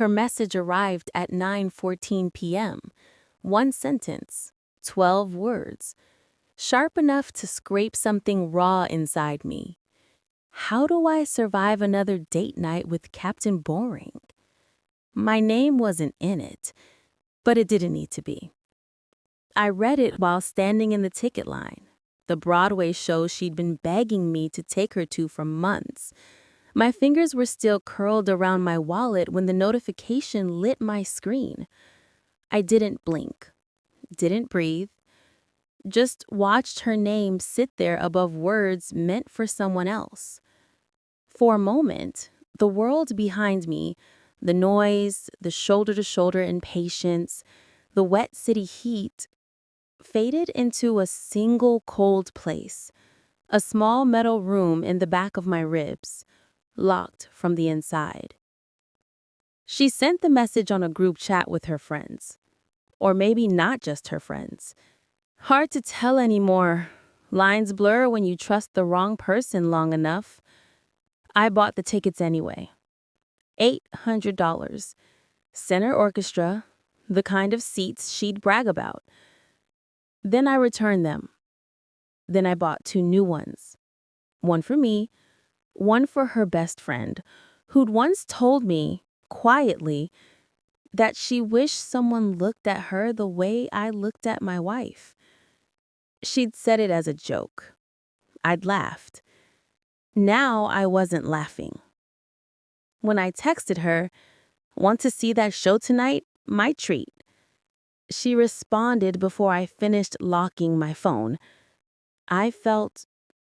Her message arrived at 9:14 p.m. One sentence, 12 words, sharp enough to scrape something raw inside me. How do I survive another date night with Captain Boring? My name wasn't in it, but it didn't need to be. I read it while standing in the ticket line, the Broadway show she'd been begging me to take her to for months. My fingers were still curled around my wallet when the notification lit my screen. I didn't blink, didn't breathe, just watched her name sit there above words meant for someone else. For a moment, the world behind me, the noise, the shoulder-to-shoulder impatience, the wet city heat, faded into a single cold place, a small metal room in the back of my ribs, locked from the inside. She sent the message on a group chat with her friends. Or maybe not just her friends. Hard to tell anymore. Lines blur when you trust the wrong person long enough. I bought the tickets anyway. $800. Center orchestra, the kind of seats she'd brag about. Then I returned them. Then I bought 2 new ones. One for me, one for her best friend, who'd once told me, quietly, that she wished someone looked at her the way I looked at my wife. She'd said it as a joke. I'd laughed. Now I wasn't laughing. When I texted her, "Want to see that show tonight? My treat." She responded before I finished locking my phone. I felt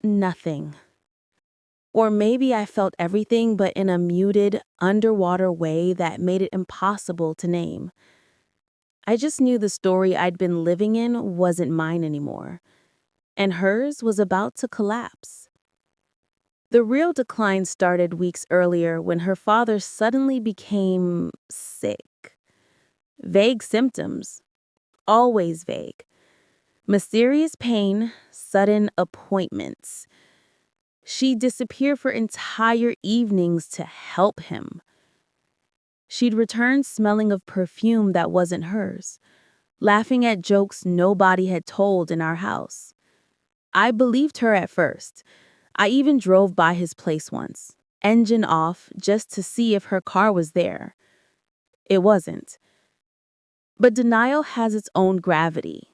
nothing. Or maybe I felt everything, but in a muted, underwater way that made it impossible to name. I just knew the story I'd been living in wasn't mine anymore, and hers was about to collapse. The real decline started weeks earlier when her father suddenly became sick. Vague symptoms, always vague. Mysterious pain, sudden appointments. She'd disappear for entire evenings to help him. She'd return smelling of perfume that wasn't hers, laughing at jokes nobody had told in our house. I believed her at first. I even drove by his place once, engine off, just to see if her car was there. It wasn't. But denial has its own gravity.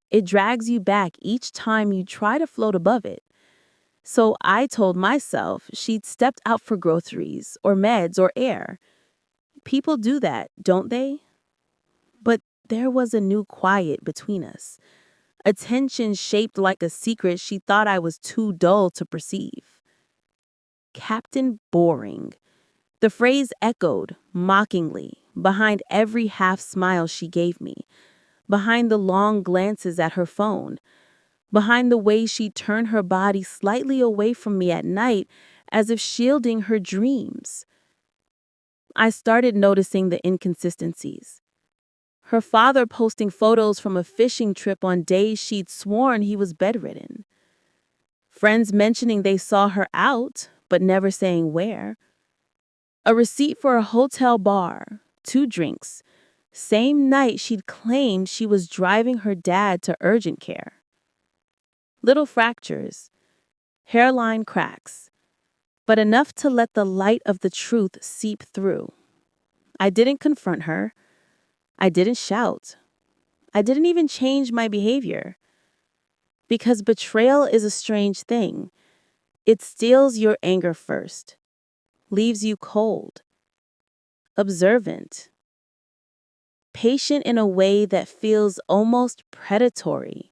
It drags you back each time you try to float above it. So I told myself she'd stepped out for groceries or meds or air. People do that, don't they? But there was a new quiet between us. A tension shaped like a secret she thought I was too dull to perceive. Captain Boring. The phrase echoed, mockingly, behind every half-smile she gave me, behind the long glances at her phone, behind the way she turned her body slightly away from me at night as if shielding her dreams. I started noticing the inconsistencies. Her father posting photos from a fishing trip on days she'd sworn he was bedridden. Friends mentioning they saw her out, but never saying where. A receipt for a hotel bar, 2 drinks, same night she'd claimed she was driving her dad to urgent care. Little fractures, hairline cracks, but enough to let the light of the truth seep through. I didn't confront her. I didn't shout. I didn't even change my behavior. Because betrayal is a strange thing. It steals your anger first, leaves you cold, observant, patient in a way that feels almost predatory.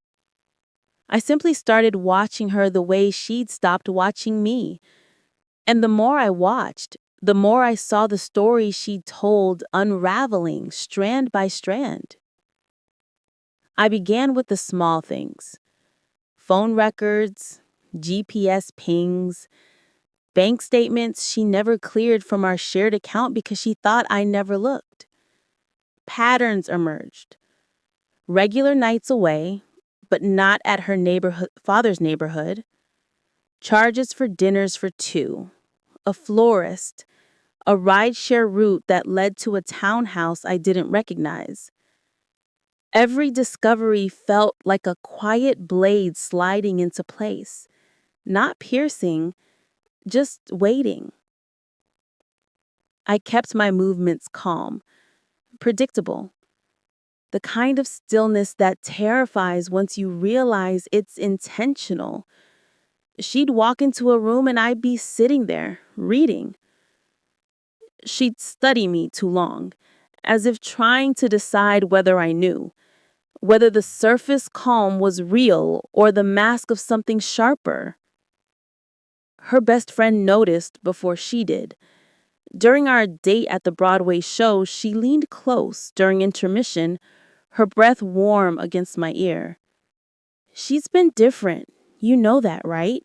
I simply started watching her the way she'd stopped watching me. And the more I watched, the more I saw the story she'd told unraveling strand by strand. I began with the small things. Phone records, GPS pings, bank statements she never cleared from our shared account because she thought I never looked. Patterns emerged. Regular nights away, but not at her father's neighborhood. Charges for dinners for 2. A florist. a rideshare route that led to a townhouse I didn't recognize. Every discovery felt like a quiet blade sliding into place, not piercing, just waiting. I kept my movements calm, predictable, the kind of stillness that terrifies once you realize it's intentional. She'd walk into a room and I'd be sitting there, reading. She'd study me too long, as if trying to decide whether I knew, whether the surface calm was real or the mask of something sharper. Her best friend noticed before she did. During our date at the Broadway show, she leaned close during intermission, her breath warm against my ear. She's been different. You know that, right?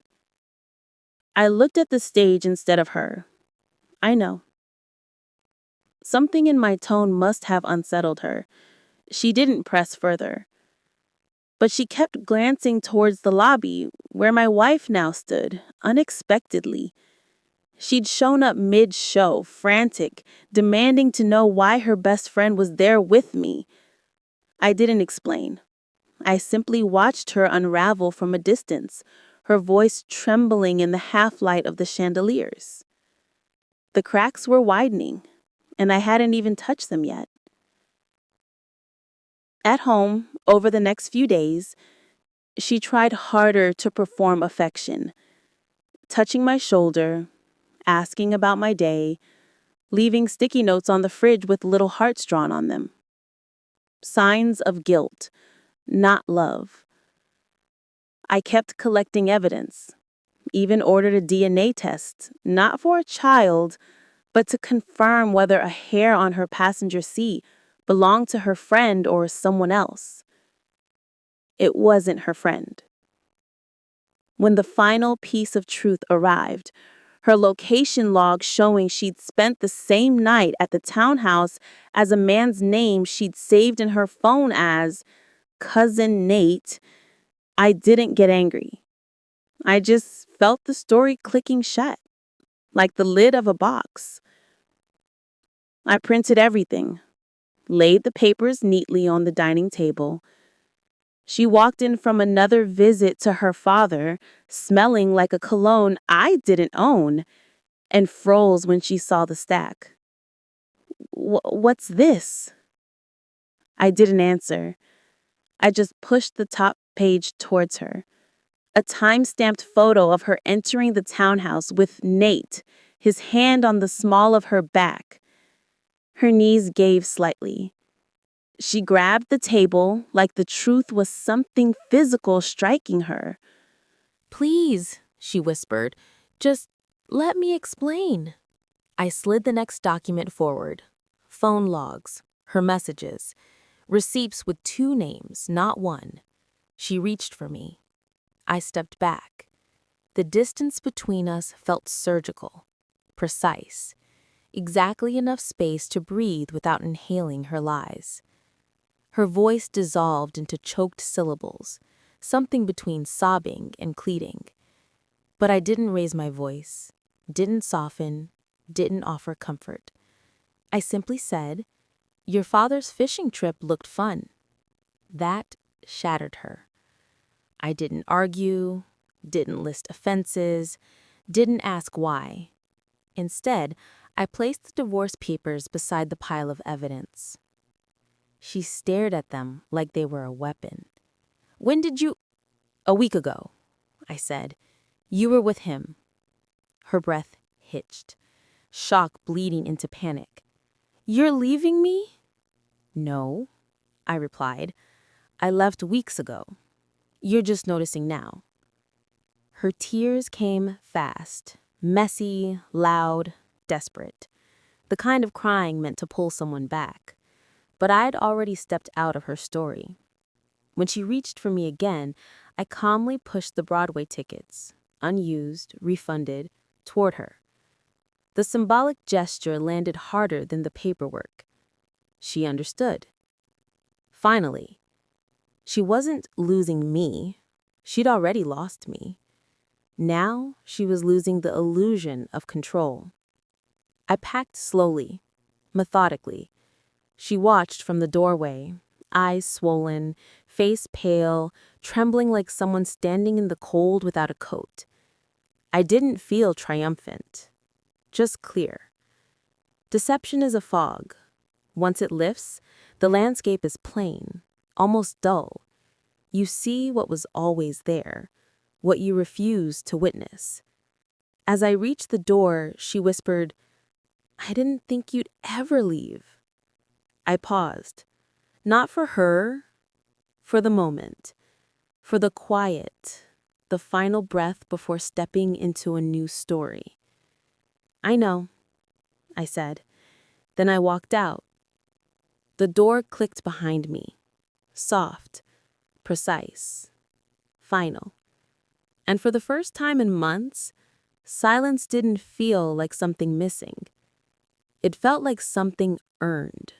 I looked at the stage instead of her. I know. Something in my tone must have unsettled her. She didn't press further. But she kept glancing towards the lobby, where my wife now stood, unexpectedly. She'd shown up mid-show, frantic, demanding to know why her best friend was there with me. I didn't explain. I simply watched her unravel from a distance, her voice trembling in the half-light of the chandeliers. The cracks were widening, and I hadn't even touched them yet. At home, over the next few days, she tried harder to perform affection, touching my shoulder, asking about my day, leaving sticky notes on the fridge with little hearts drawn on them. Signs of guilt, not love. I kept collecting evidence, even ordered a DNA test, not for a child, but to confirm whether a hair on her passenger seat belonged to her friend or someone else. It wasn't her friend. When the final piece of truth arrived, her location log showing she'd spent the same night at the townhouse as a man's name she'd saved in her phone as Cousin Nate, I didn't get angry. I just felt the story clicking shut, like the lid of a box. I printed everything, laid the papers neatly on the dining table. She walked in from another visit to her father, smelling like a cologne I didn't own, and froze when she saw the stack. What's this? I didn't answer. I just pushed the top page towards her. A time-stamped photo of her entering the townhouse with Nate, his hand on the small of her back. Her knees gave slightly. She grabbed the table like the truth was something physical striking her. "Please," she whispered, "just let me explain." I slid the next document forward. Phone logs, her messages, receipts with 2 names, not one. She reached for me. I stepped back. The distance between us felt surgical, precise, exactly enough space to breathe without inhaling her lies. Her voice dissolved into choked syllables, something between sobbing and pleading. But I didn't raise my voice, didn't soften, didn't offer comfort. I simply said, "Your father's fishing trip looked fun." That shattered her. I didn't argue, didn't list offenses, didn't ask why. Instead, I placed the divorce papers beside the pile of evidence. She stared at them like they were a weapon. "When did you—" "A week ago," I said. "You were with him." Her breath hitched, shock bleeding into panic. "You're leaving me?" "No," I replied. "I left weeks ago. You're just noticing now." Her tears came fast, messy, loud, desperate. The kind of crying meant to pull someone back. But I'd already stepped out of her story. When she reached for me again, I calmly pushed the Broadway tickets, unused, refunded, toward her. The symbolic gesture landed harder than the paperwork. She understood. Finally. She wasn't losing me. She'd already lost me. Now she was losing the illusion of control. I packed slowly, methodically. She watched from the doorway, eyes swollen, face pale, trembling like someone standing in the cold without a coat. I didn't feel triumphant, just clear. Deception is a fog. Once it lifts, the landscape is plain, almost dull. You see what was always there, what you refused to witness. As I reached the door, she whispered, "I didn't think you'd ever leave." I paused. Not for her, for the moment, for the quiet, the final breath before stepping into a new story. "I know," I said. Then I walked out. The door clicked behind me, soft, precise, final. And for the first time in months, silence didn't feel like something missing. It felt like something earned.